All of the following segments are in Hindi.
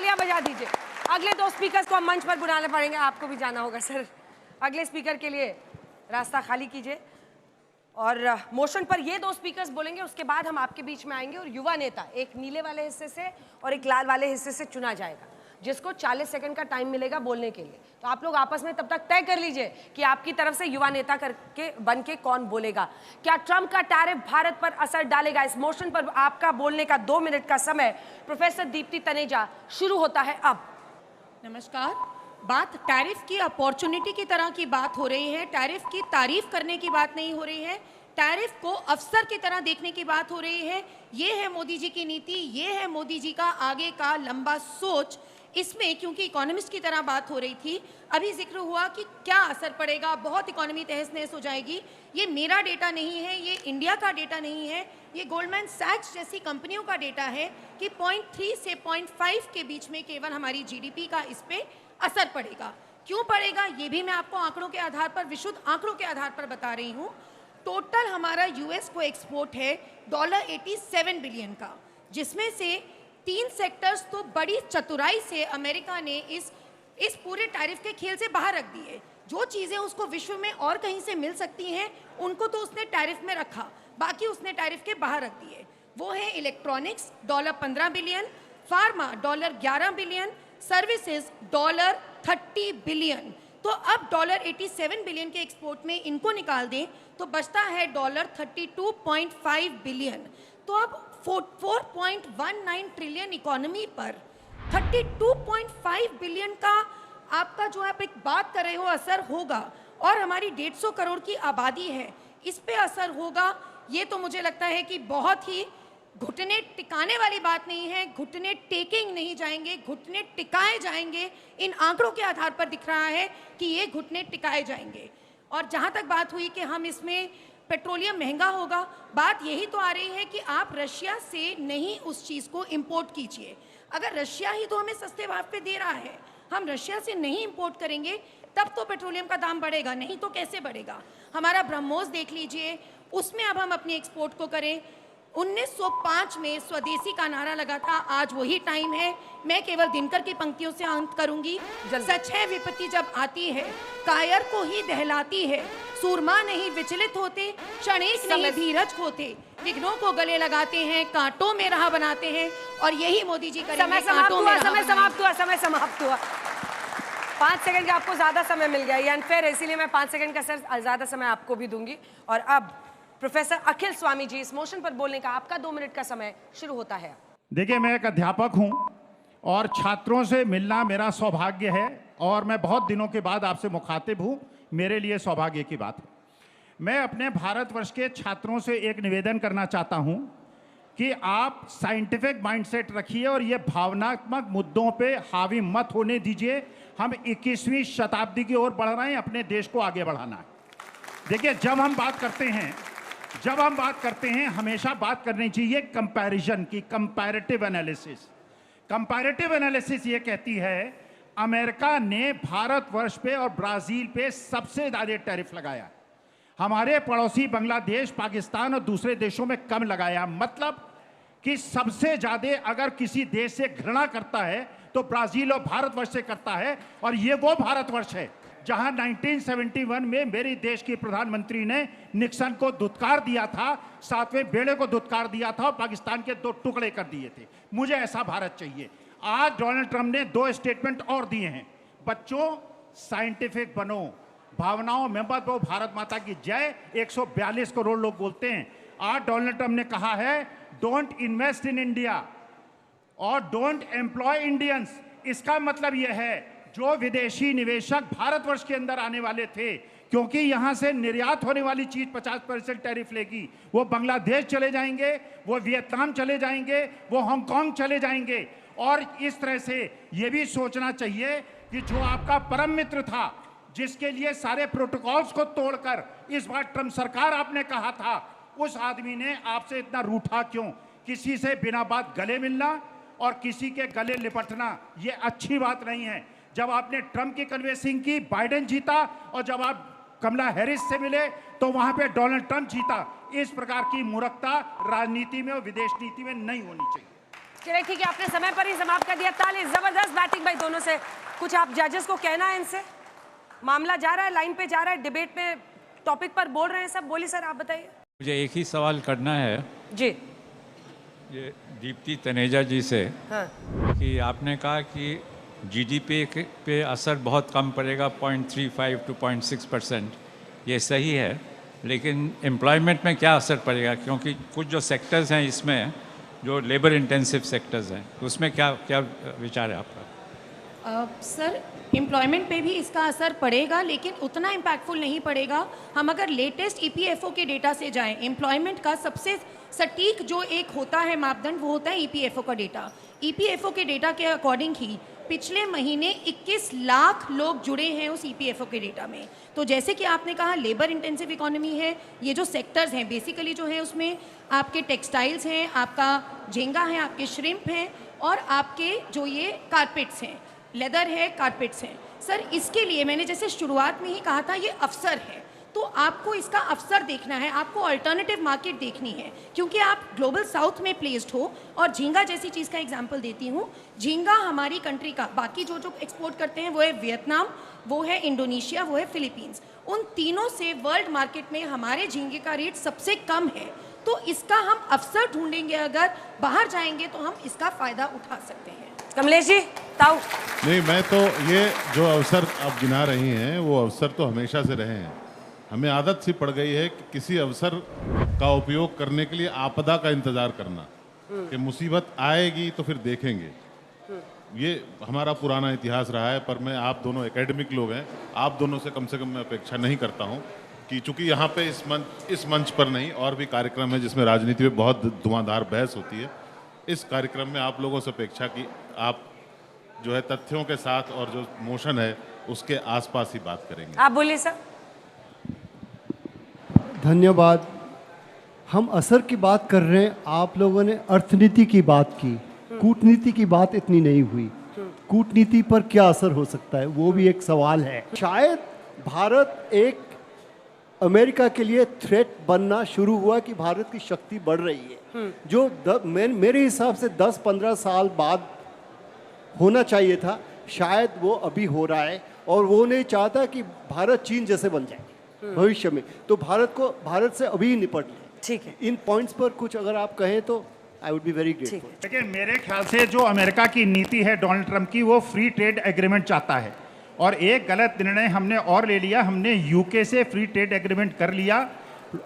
तालियां बजा दीजिए। अगले दो स्पीकर्स को हम मंच पर बुलाने पड़ेंगे, आपको भी जाना होगा सर। अगले स्पीकर के लिए रास्ता खाली कीजिए। और मोशन पर ये दो स्पीकर्स बोलेंगे, उसके बाद हम आपके बीच में आएंगे और युवा नेता एक नीले वाले हिस्से से और एक लाल वाले हिस्से से चुना जाएगा, जिसको 40 सेकंड का टाइम मिलेगा बोलने के लिए। तो आप लोग आपस में तब तक तय कर लीजिए कि आपकी तरफ से युवा नेता करके बन के कौन बोलेगा। क्या ट्रंप का टैरिफ भारत पर असर डालेगा? इस मोशन पर आपका बोलने का 2 मिनट का समय प्रोफेसर दीप्ति तनेजा शुरू होता है अब। नमस्कार। बात टैरिफ की अपॉर्चुनिटी की तरह की बात हो रही है, टैरिफ की तारीफ करने की बात नहीं हो रही है, टैरिफ को अवसर की तरह देखने की बात हो रही है। ये है मोदी जी की नीति, ये है मोदी जी का आगे का लंबा सोच। इसमें क्योंकि इकोनॉमिस्ट की तरह बात हो रही थी, अभी जिक्र हुआ कि क्या असर पड़ेगा, बहुत इकोनॉमी तहस नहस हो जाएगी। ये मेरा डेटा नहीं है, ये इंडिया का डेटा नहीं है, ये गोल्डमैन सैक्स जैसी कंपनियों का डेटा है कि 0.3 से 0.5 के बीच में केवल हमारी जीडीपी का इस पे असर पड़ेगा। क्यों पड़ेगा ये भी मैं आपको आंकड़ों के आधार पर, विशुद्ध आंकड़ों के आधार पर बता रही हूँ। टोटल हमारा यूएस को एक्सपोर्ट है $87 बिलियन का, जिसमें से 3 सेक्टर्स तो बड़ी चतुराई से अमेरिका ने इस पूरे टैरिफ के खेल से बाहर रख दिए। जो चीज़ें उसको विश्व में और कहीं से मिल सकती हैं उनको तो उसने टैरिफ में रखा, बाकी उसने टैरिफ के बाहर रख दिए। वो है electronics $15 billion, pharma $11 billion, services $30 billion. तो अब $87 बिलियन के एक्सपोर्ट में इनको निकाल दें तो बचता है $32.5 बिलियन। तो अब 4.19 ट्रिलियन इकोनॉमी पर 32.5 बिलियन का आपका जो आप एक बात कर रहे हो असर होगा, और हमारी 150 करोड़ की आबादी है, इस पे असर होगा। ये तो मुझे लगता है कि बहुत ही घुटने टिकाने वाली बात नहीं है, घुटने टेकिंग नहीं जाएंगे, घुटने टिकाए जाएंगे। इन आंकड़ों के आधार पर दिख रहा है कि ये घुटने टिकाए जाएंगे। और जहाँ तक बात हुई कि हम इसमें पेट्रोलियम महंगा होगा, बात यही तो आ रही है कि आप रशिया से नहीं उस चीज़ को इंपोर्ट कीजिए। अगर रशिया ही तो हमें सस्ते भाव पे दे रहा है, हम रशिया से नहीं इंपोर्ट करेंगे तब तो पेट्रोलियम का दाम बढ़ेगा, नहीं तो कैसे बढ़ेगा। हमारा ब्रह्मोस देख लीजिए, उसमें अब हम अपनी एक्सपोर्ट को करें। 1905 में स्वदेशी का नारा लगा था, आज वही टाइम है। मैं केवल दिनकर की पंक्तियों से अंत करूंगी। सच है विपत्ति जब आती है, कायर को ही दहलाती है, सूरमा नहीं विचलित होते, क्षणिक नहीं धीरज खोते, विघ्नों को गले लगाते हैं, कांटों में राह बनाते हैं, और यही मोदी जी करेंगे। समय समाप्त हुआ। 5 सेकंड का आपको ज्यादा समय मिल गया, ये अनफेयर है, इसीलिए मैं 5 सेकंड का सर ज्यादा समय आपको भी दूंगी। और अब प्रोफेसर अखिल स्वामी जी, इस मोशन पर बोलने का आपका 2 मिनट का समय शुरू होता है। देखिए, मैं एक अध्यापक हूं और छात्रों से मिलना मेरा सौभाग्य है, और मैं बहुत दिनों के बाद आपसे मुखातिब हूं, मेरे लिए सौभाग्य की बात है। मैं अपने भारतवर्ष के छात्रों से एक निवेदन करना चाहता हूं कि आप साइंटिफिक माइंडसेट रखिए और ये भावनात्मक मुद्दों पे हावी मत होने दीजिए। हम 21वीं शताब्दी की ओर बढ़ रहे हैं, अपने देश को आगे बढ़ाना है। देखिए, जब हम बात करते हैं हमेशा बात करनी चाहिए कंपैरिजन की, कंपैरेटिव एनालिसिस। कंपैरेटिव एनालिसिस ये कहती है अमेरिका ने भारतवर्ष पे और ब्राजील पे सबसे ज़्यादा टैरिफ लगाया, हमारे पड़ोसी बांग्लादेश, पाकिस्तान और दूसरे देशों में कम लगाया। मतलब कि सबसे ज़्यादा अगर किसी देश से घृणा करता है तो ब्राजील और भारतवर्ष से करता है, और ये वो भारतवर्ष है जहां 1971 में मेरे देश की प्रधानमंत्री ने निक्सन को धुतकार दिया था, 7वें बेड़े को धुतकार दिया था और पाकिस्तान के 2 टुकड़े कर दिए थे। मुझे ऐसा भारत चाहिए। आज डोनाल्ड ट्रंप ने 2 स्टेटमेंट और दिए हैं। बच्चों, साइंटिफिक बनो, भावनाओं में मत बो, भारत माता की जय 142 करोड़ लोग बोलते हैं। आज डोनाल्ड ट्रंप ने कहा है डोंट इन्वेस्ट इन इंडिया और डोंट एम्प्लॉय इंडियंस। इसका मतलब यह है जो विदेशी निवेशक भारतवर्ष के अंदर आने वाले थे, क्योंकि यहां से निर्यात होने वाली चीज 50% टैरिफ लेगी, वो बांग्लादेश चले जाएंगे, वो वियतनाम चले जाएंगे, वो हांगकांग चले जाएंगे। और इस तरह से ये भी सोचना चाहिए कि जो आपका परम मित्र था, जिसके लिए सारे प्रोटोकॉल्स को तोड़कर इस बार ट्रंप सरकार आपने कहा था, उस आदमी ने आपसे इतना रूठा क्यों? किसी से बिना बात गले मिलना और किसी के गले लिपटना ये अच्छी बात नहीं है। जब आपने ट्रंप की कन्वेंसिंग की, बाइडेन जीता, और जब आप कमला हैरिस से मिले तो वहां पे डोनाल्ड ट्रंप जीता। इस प्रकार की मूर्खता राजनीति में और विदेश नीति में नहीं होनी चाहिए। चलिए ठीक है, आपने समय पर ही समाप्त कर दिया। ताली, जबरदस्त बैटिंग भाई दोनों से। कुछ आप जजेस को कहना है इनसे? मामला जा रहा है, लाइन पे जा रहा है, डिबेट में टॉपिक पर बोल रहे हैं सब। बोलिए सर, आप बताइए। मुझे एक ही सवाल करना है जी। ये दीप्ति तनेजा जी से हाँ। कि आपने कहा कि जीडीपी पे असर बहुत कम पड़ेगा, 0.35 to 0.6%। ये सही है, लेकिन एम्प्लॉयमेंट में क्या असर पड़ेगा? क्योंकि कुछ जो सेक्टर्स हैं इसमें जो लेबर इंटेंसिव सेक्टर्स हैं, तो उसमें क्या क्या विचार है आपका? सर, एम्प्लॉयमेंट पे भी इसका असर पड़ेगा, लेकिन उतना इम्पैक्टफुल नहीं पड़ेगा। हम अगर लेटेस्ट ईपीएफओ के डेटा से जाएं, एम्प्लॉयमेंट का सबसे सटीक जो एक होता है मापदंड, वो होता है ईपीएफओ का डेटा। ईपीएफओ के डेटा के अकॉर्डिंग ही पिछले महीने 21 लाख लोग जुड़े हैं उस ईपीएफओ के डेटा में। तो जैसे कि आपने कहा, लेबर इंटेंसिव इकोनॉमी है, ये जो सेक्टर्स हैं बेसिकली जो है उसमें आपके टेक्सटाइल्स हैं, आपका झींगा है, आपके श्रिम्प हैं, और आपके जो ये कारपेट्स हैं, लेदर है, कारपेट्स हैं। सर, इसके लिए मैंने जैसे शुरुआत में ही कहा था, ये अवसर है, तो आपको इसका अवसर देखना है, आपको अल्टरनेटिव मार्केट देखनी है, क्योंकि आप ग्लोबल साउथ में प्लेस्ड हो। और झींगा जैसी चीज़ का एग्जांपल देती हूँ। झींगा हमारी कंट्री का, बाकी जो जो एक्सपोर्ट करते हैं वो है वियतनाम, वो है इंडोनेशिया, वो है फिलीपींस। उन तीनों से वर्ल्ड मार्केट में हमारे झींगे का रेट सबसे कम है। तो इसका हम अवसर ढूंढेंगे, अगर बाहर जाएंगे तो हम इसका फ़ायदा उठा सकते हैं। कमलेश जी, ताऊ। नहीं, मैं तो ये जो अवसर आप गिना रही हैं, वो अवसर तो हमेशा से रहे हैं। हमें आदत सी पड़ गई है कि किसी अवसर का उपयोग करने के लिए आपदा का इंतजार करना, कि मुसीबत आएगी तो फिर देखेंगे। ये हमारा पुराना इतिहास रहा है। पर मैं, आप दोनों एकेडमिक लोग हैं, आप दोनों से कम मैं अपेक्षा नहीं करता हूँ कि चूंकि यहाँ पे इस मंच पर नहीं, और भी कार्यक्रम है जिसमें राजनीति में बहुत धुआंधार बहस होती है, इस कार्यक्रम में आप लोगों से अपेक्षा कि आप जो है तथ्यों के साथ और जो मोशन है उसके आसपास ही बात करेंगे। आप बोलिए सर। धन्यवाद। हम असर की बात कर रहे हैं, आप लोगों ने अर्थनीति की बात की, कूटनीति की बात इतनी नहीं हुई। कूटनीति पर क्या असर हो सकता है, वो भी एक सवाल है। शायद भारत एक अमेरिका के लिए थ्रेट बनना शुरू हुआ कि भारत की शक्ति बढ़ रही है, जो मेरे हिसाब से 10-15 साल बाद होना चाहिए था। शायद वो अभी हो रहा है, और वो नहीं चाहता कि भारत चीन जैसे बन जाए भविष्य में। तो भारत से अभी निपट लें। ठीक है। इन पॉइंट्स पर कुछ अगर आप कहें तो I would be very grateful. देखिए, मेरे ख्याल से जो अमेरिका की नीति है डोनाल्ड ट्रंप की, वो फ्री ट्रेड एग्रीमेंट चाहता है। और एक गलत निर्णय हमने और ले लिया, हमने यूके से फ्री ट्रेड एग्रीमेंट कर लिया।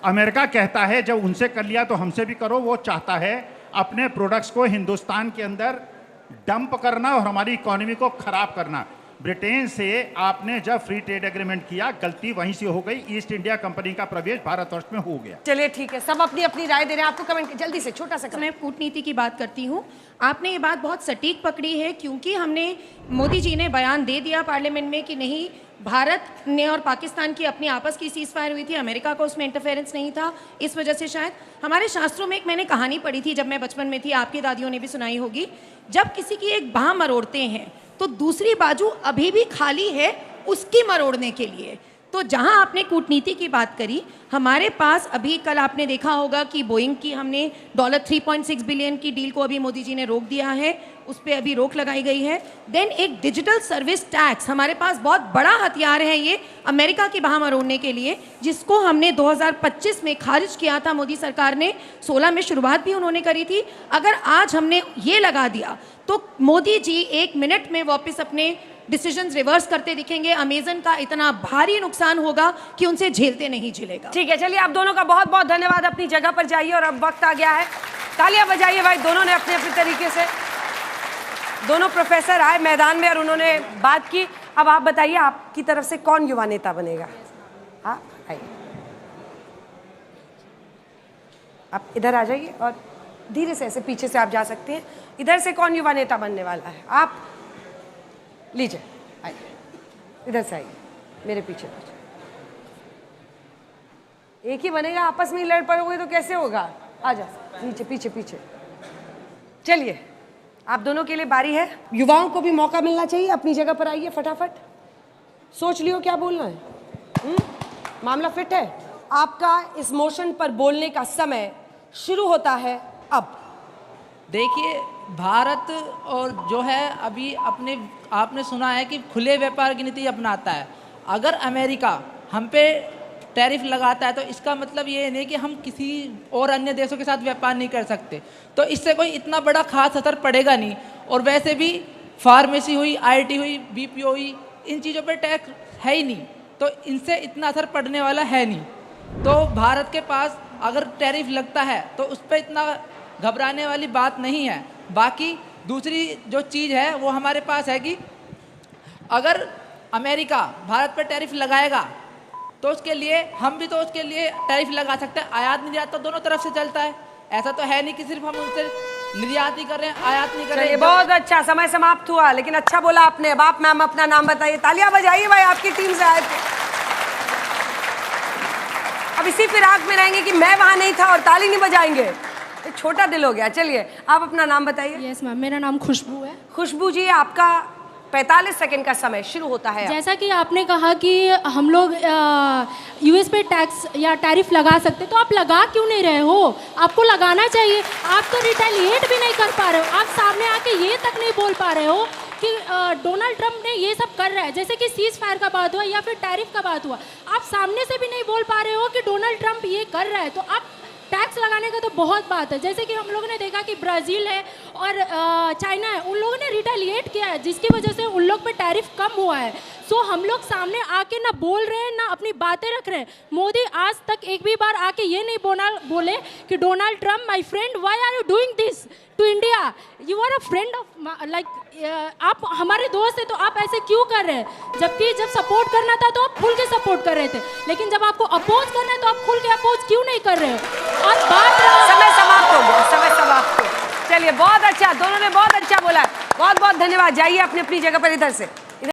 अमेरिका कहता है जब उनसे कर लिया तो हमसे भी करो। वो चाहता है अपने प्रोडक्ट्स को हिंदुस्तान के अंदर डंप करना और हमारी इकोनॉमी को खराब करना। ब्रिटेन से आपने जब फ्री ट्रेड एग्रीमेंट किया, गलती वहीं से हो गई। ईस्ट इंडिया कंपनी का प्रवेश भारतवर्ष में हो गया। चलिए ठीक है, सब अपनी अपनी राय दे रहे हैं। आपको कमेंट जल्दी से छोटा सा मैं कूटनीति की बात करती हूँ। आपने ये बात बहुत सटीक पकड़ी है, क्योंकि हमने, मोदी जी ने बयान दे दिया पार्लियामेंट में कि नहीं, भारत ने और पाकिस्तान की अपनी आपस की सीज फायर हुई थी, अमेरिका को उसमें इंटरफेरेंस नहीं था। इस वजह से शायद हमारे शास्त्रों में एक मैंने कहानी पढ़ी थी जब मैं बचपन में थी, आपकी दादियों ने भी सुनाई होगी। जब किसी की एक बाह मरोड़ते हैं तो दूसरी बाजू अभी भी खाली है उसकी मरोड़ने के लिए। तो जहां आपने कूटनीति की बात करी, हमारे पास अभी कल आपने देखा होगा कि बोइंग की हमने $3.6 बिलियन की डील को अभी मोदी जी ने रोक दिया है, उस पर अभी रोक लगाई गई है। देन एक डिजिटल सर्विस टैक्स, हमारे पास बहुत बड़ा हथियार है ये अमेरिका की बाह मरोड़ने के लिए, जिसको हमने 2025 में खारिज किया था मोदी सरकार ने। 16 में शुरुआत भी उन्होंने करी थी। अगर आज हमने ये लगा दिया तो मोदी जी 1 मिनट में वापस अपने डिसीजंस रिवर्स करते दिखेंगे। अमेजन का इतना भारी नुकसान होगा कि उनसे झेलते नहीं झेलेगा। ठीक है, चलिए आप दोनों का बहुत बहुत धन्यवाद। अपनी जगह पर जाइए और अब वक्त आ गया है, तालियां बजाइए भाई। दोनों ने अपने अपने तरीके से, दोनों प्रोफेसर आए मैदान में और उन्होंने बात की। अब आप बताइए, आपकी तरफ से कौन युवा नेता बनेगा? हाँ, आइए, आप इधर आ जाइए और धीरे से ऐसे पीछे से आप जा सकते हैं। इधर से कौन युवा नेता बनने वाला है? आप लीजिए, आइए, इधर से आइए, मेरे पीछे पीछे। एक ही बनेगा, आपस में ही लड़ पड़ोगे तो कैसे होगा? आ जा नीचे, पीछे पीछे। चलिए, आप दोनों के लिए बारी है। युवाओं को भी मौका मिलना चाहिए, अपनी जगह पर आइए, फटाफट सोच लियो क्या बोलना है। मामला फिट है? आपका इस मोशन पर बोलने का समय शुरू होता है अब। देखिए, भारत और जो है अभी अपने आपने सुना है कि खुले व्यापार की नीति अपनाता है। अगर अमेरिका हम पे टैरिफ लगाता है तो इसका मतलब ये नहीं कि हम किसी और अन्य देशों के साथ व्यापार नहीं कर सकते, तो इससे कोई इतना बड़ा खास असर पड़ेगा नहीं। और वैसे भी फार्मेसी हुई, आईटी हुई, बीपीओ हुई, इन चीज़ों पे टैक्स है ही नहीं, तो इनसे इतना असर पड़ने वाला है नहीं। तो भारत के पास अगर टैरिफ लगता है तो उस पर इतना घबराने वाली बात नहीं है। बाकी दूसरी जो चीज़ है वो हमारे पास है कि अगर अमेरिका भारत पर टैरिफ लगाएगा तो उसके लिए हम भी तो उसके लिए टैरिफ लगा सकते हैं। आयात निर्यात तो दोनों तरफ से चलता है, ऐसा तो है नहीं कि सिर्फ हम उनसे निर्यात ही कर रहे हैं, आयात नहीं कर रहे हैं। बहुत अच्छा, समय समाप्त हुआ, लेकिन अच्छा बोला आपने। अब आप मैम अपना नाम बताइए, तालियां बजाइए भाई, आपकी टीम से आए थे। अब इसी फिराक में रहेंगे कि मैं वहां नहीं था और ताली नहीं बजाएंगे, छोटा दिल हो गया। चलिए आप अपना नाम बताइए। यस मैम, मेरा नाम खुशबू है। खुशबू जी, आपका 45 सेकंड का समय शुरू होता है। जैसा कि आपने कहा कि हम लोग यूएस पे टैक्स या टैरिफ लगा सकते, तो आप लगा क्यों नहीं रहे हो? आपको लगाना चाहिए। आप तो रिटेलिएट भी नहीं कर पा रहे हो, आप सामने आके ये तक नहीं बोल पा रहे हो कि डोनाल्ड ट्रंप ने ये सब कर रहा है, जैसे कि सीज फायर का बात हुआ या फिर टैरिफ का बात हुआ। आप सामने से भी नहीं बोल पा रहे हो कि डोनाल्ड ट्रंप ये कर रहा है, तो आप टैक्स लगाने का तो बहुत बात है। जैसे कि हम लोगों ने देखा कि ब्राज़ील है और चाइना है, उन लोगों ने रिटेलिएट किया है, जिसकी वजह से उन लोग पे टैरिफ कम हुआ है। सो हम लोग सामने आके ना बोल रहे हैं ना अपनी बातें रख रहे हैं। मोदी आज तक एक भी बार आके ये नहीं बोले कि Donald Trump my friend, why are you doing this to India? You are a friend of like, आप हमारे दोस्त हैं तो आप ऐसे क्यों कर रहे हैं? जबकि जब सपोर्ट करना था तो आप खुल के सपोर्ट कर रहे थे, लेकिन जब आपको अपोज करना है तो आप खुल के अपोज क्यों नहीं कर रहे हो? और बात समय समाप्त हो गया, समय समाप्त हो। चलिए बहुत अच्छा, दोनों ने बहुत अच्छा बोला है। बहुत बहुत धन्यवाद। जाइए अपनी अपनी जगह पर इधर से।